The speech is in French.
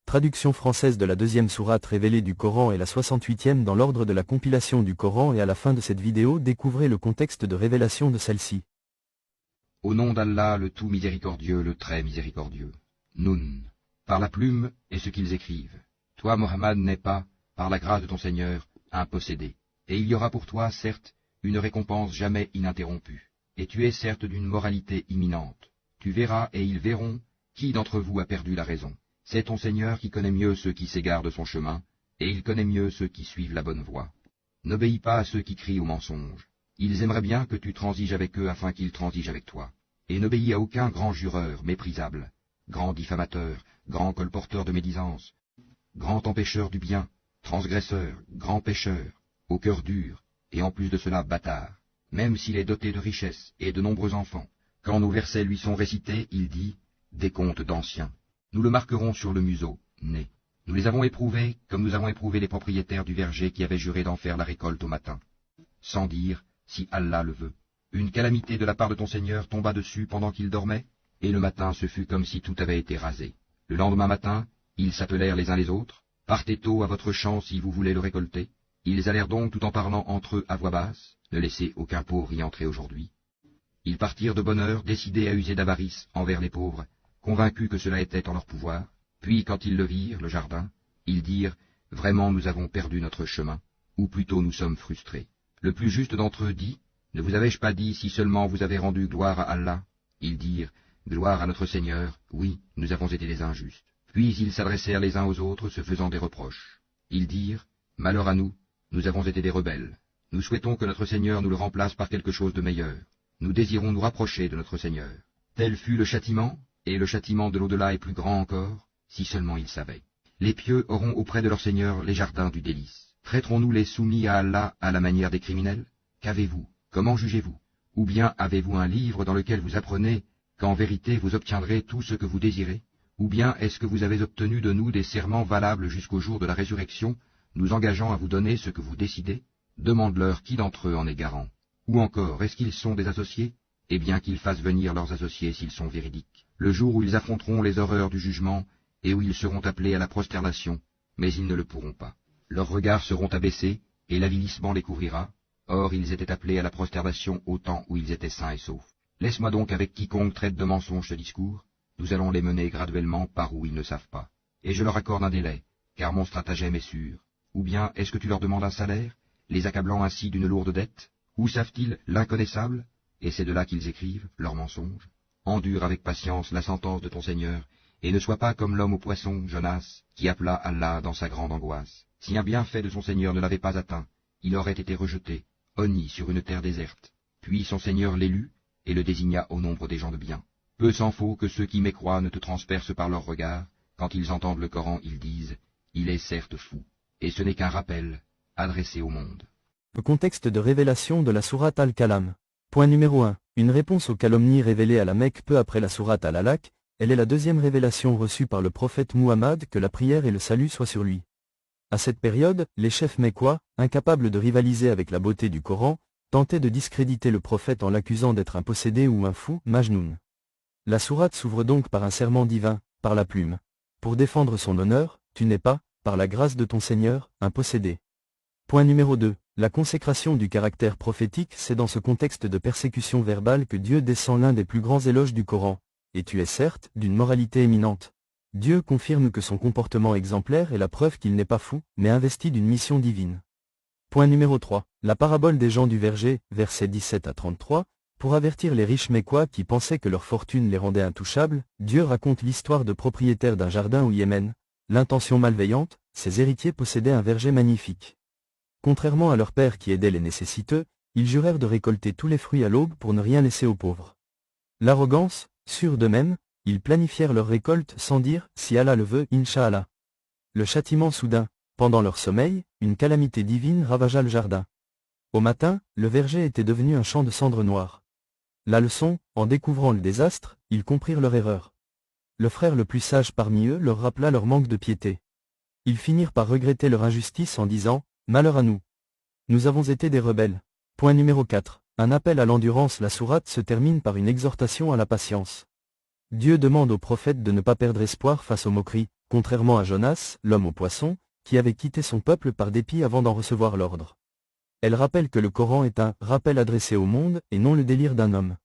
traduction française de la deuxième sourate révélée du Coran et la 68e dans l'ordre de la compilation du Coran, et à la fin de cette vidéo découvrez le contexte de révélation de celle-ci. Au nom d'Allah, le tout miséricordieux, le très miséricordieux. Nun. Par la plume et ce qu'ils écrivent. Toi, Mohammed, n'es pas, par la grâce de ton Seigneur, un possédé. Et il y aura pour toi, certes, une récompense jamais ininterrompue. Et tu es certes d'une moralité imminente. Tu verras et ils verront qui d'entre vous a perdu la raison. C'est ton Seigneur qui connaît mieux ceux qui s'égarent de son chemin, et il connaît mieux ceux qui suivent la bonne voie. N'obéis pas à ceux qui crient au mensonge. Ils aimeraient bien que tu transiges avec eux afin qu'ils transigent avec toi. Et n'obéis à aucun grand jureur méprisable, grand diffamateur, grand colporteur de médisance, grand empêcheur du bien, transgresseur, grand pécheur, au cœur dur, et en plus de cela bâtard, même s'il est doté de richesses et de nombreux enfants. Quand nos versets lui sont récités, il dit, des contes d'anciens. Nous le marquerons sur le museau, nez. Nous les avons éprouvés comme nous avons éprouvé les propriétaires du verger qui avaient juré d'en faire la récolte au matin. Sans dire, si Allah le veut. Une calamité de la part de ton Seigneur tomba dessus pendant qu'il dormait, et le matin ce fut comme si tout avait été rasé. Le lendemain matin, ils s'appelèrent les uns les autres, partez tôt à votre champ si vous voulez le récolter. Ils allèrent donc tout en parlant entre eux à voix basse, ne laissez aucun pauvre y entrer aujourd'hui. Ils partirent de bonne heure, décidés à user d'avarice envers les pauvres, convaincus que cela était en leur pouvoir. Puis quand ils le virent, le jardin, ils dirent, vraiment nous avons perdu notre chemin, ou plutôt nous sommes frustrés. Le plus juste d'entre eux dit, ne vous avais-je pas dit si seulement vous avez rendu gloire à Allah? Ils dirent, gloire à notre Seigneur, oui, nous avons été des injustes. Puis ils s'adressèrent les uns aux autres, se faisant des reproches. Ils dirent, malheur à nous, nous avons été des rebelles. Nous souhaitons que notre Seigneur nous le remplace par quelque chose de meilleur. Nous désirons nous rapprocher de notre Seigneur. Tel fut le châtiment, et le châtiment de l'au-delà est plus grand encore, si seulement ils savaient. Les pieux auront auprès de leur Seigneur les jardins du délice. Traiterons-nous les soumis à Allah à la manière des criminels? Qu'avez-vous? Comment jugez-vous? Ou bien avez-vous un livre dans lequel vous apprenez qu'en vérité vous obtiendrez tout ce que vous désirez? Ou bien est-ce que vous avez obtenu de nous des serments valables jusqu'au jour de la résurrection, nous engageant à vous donner ce que vous décidez? Demande-leur qui d'entre eux en est garant. Ou encore, est-ce qu'ils sont des associés? Eh bien qu'ils fassent venir leurs associés s'ils sont véridiques. Le jour où ils affronteront les horreurs du jugement, et où ils seront appelés à la prosternation, mais ils ne le pourront pas. Leurs regards seront abaissés, et l'avilissement les couvrira. Or ils étaient appelés à la prosternation au temps où ils étaient sains et saufs. Laisse-moi donc avec quiconque traite de mensonge ce discours, nous allons les mener graduellement par où ils ne savent pas. Et je leur accorde un délai, car mon stratagème est sûr. Ou bien est-ce que tu leur demandes un salaire, les accablant ainsi d'une lourde dette? Où savent-ils l'inconnaissable? Et c'est de là qu'ils écrivent, leurs mensonges. Endure avec patience la sentence de ton Seigneur, et ne sois pas comme l'homme au poisson, Jonas, qui appela Allah dans sa grande angoisse. Si un bienfait de son Seigneur ne l'avait pas atteint, il aurait été rejeté, honni sur une terre déserte. Puis son Seigneur l'élut, et le désigna au nombre des gens de bien. Peu s'en faut que ceux qui mécroient ne te transpercent par leurs regards. Quand ils entendent le Coran, ils disent, il est certes fou. Et ce n'est qu'un rappel, adressé au monde. Le contexte de révélation de la sourate Al-Kalam. Point numéro 1. Une réponse aux calomnies révélées à la Mecque peu après la sourate Al-Alaq. Elle est la deuxième révélation reçue par le prophète Muhammad, que la prière et le salut soient sur lui. À cette période, les chefs mécois, incapables de rivaliser avec la beauté du Coran, tentaient de discréditer le prophète en l'accusant d'être un possédé ou un fou, Majnoun. La sourate s'ouvre donc par un serment divin, par la plume. Pour défendre son honneur, tu n'es pas, par la grâce de ton Seigneur, un possédé. Point numéro 2. La consécration du caractère prophétique, c'est dans ce contexte de persécution verbale que Dieu descend l'un des plus grands éloges du Coran. Et tu es certes, d'une moralité éminente. Dieu confirme que son comportement exemplaire est la preuve qu'il n'est pas fou, mais investi d'une mission divine. Point numéro 3. La parabole des gens du verger, versets 17 à 33. Pour avertir les riches mécois qui pensaient que leur fortune les rendait intouchables, Dieu raconte l'histoire de propriétaires d'un jardin au Yémen. L'intention malveillante, ces héritiers possédaient un verger magnifique. Contrairement à leur père qui aidait les nécessiteux, ils jurèrent de récolter tous les fruits à l'aube pour ne rien laisser aux pauvres. L'arrogance, sûrs d'eux-mêmes, ils planifièrent leur récolte sans dire « si Allah le veut, Inch'Allah ». Le châtiment soudain, pendant leur sommeil, une calamité divine ravagea le jardin. Au matin, le verger était devenu un champ de cendres noires. La leçon, en découvrant le désastre, ils comprirent leur erreur. Le frère le plus sage parmi eux leur rappela leur manque de piété. Ils finirent par regretter leur injustice en disant « malheur à nous. Nous avons été des rebelles ». Point numéro 4. Un appel à l'endurance. La sourate se termine par une exhortation à la patience. Dieu demande au prophète de ne pas perdre espoir face aux moqueries, contrairement à Jonas, l'homme au poisson, qui avait quitté son peuple par dépit avant d'en recevoir l'ordre. Elle rappelle que le Coran est un rappel adressé au monde et non le délire d'un homme.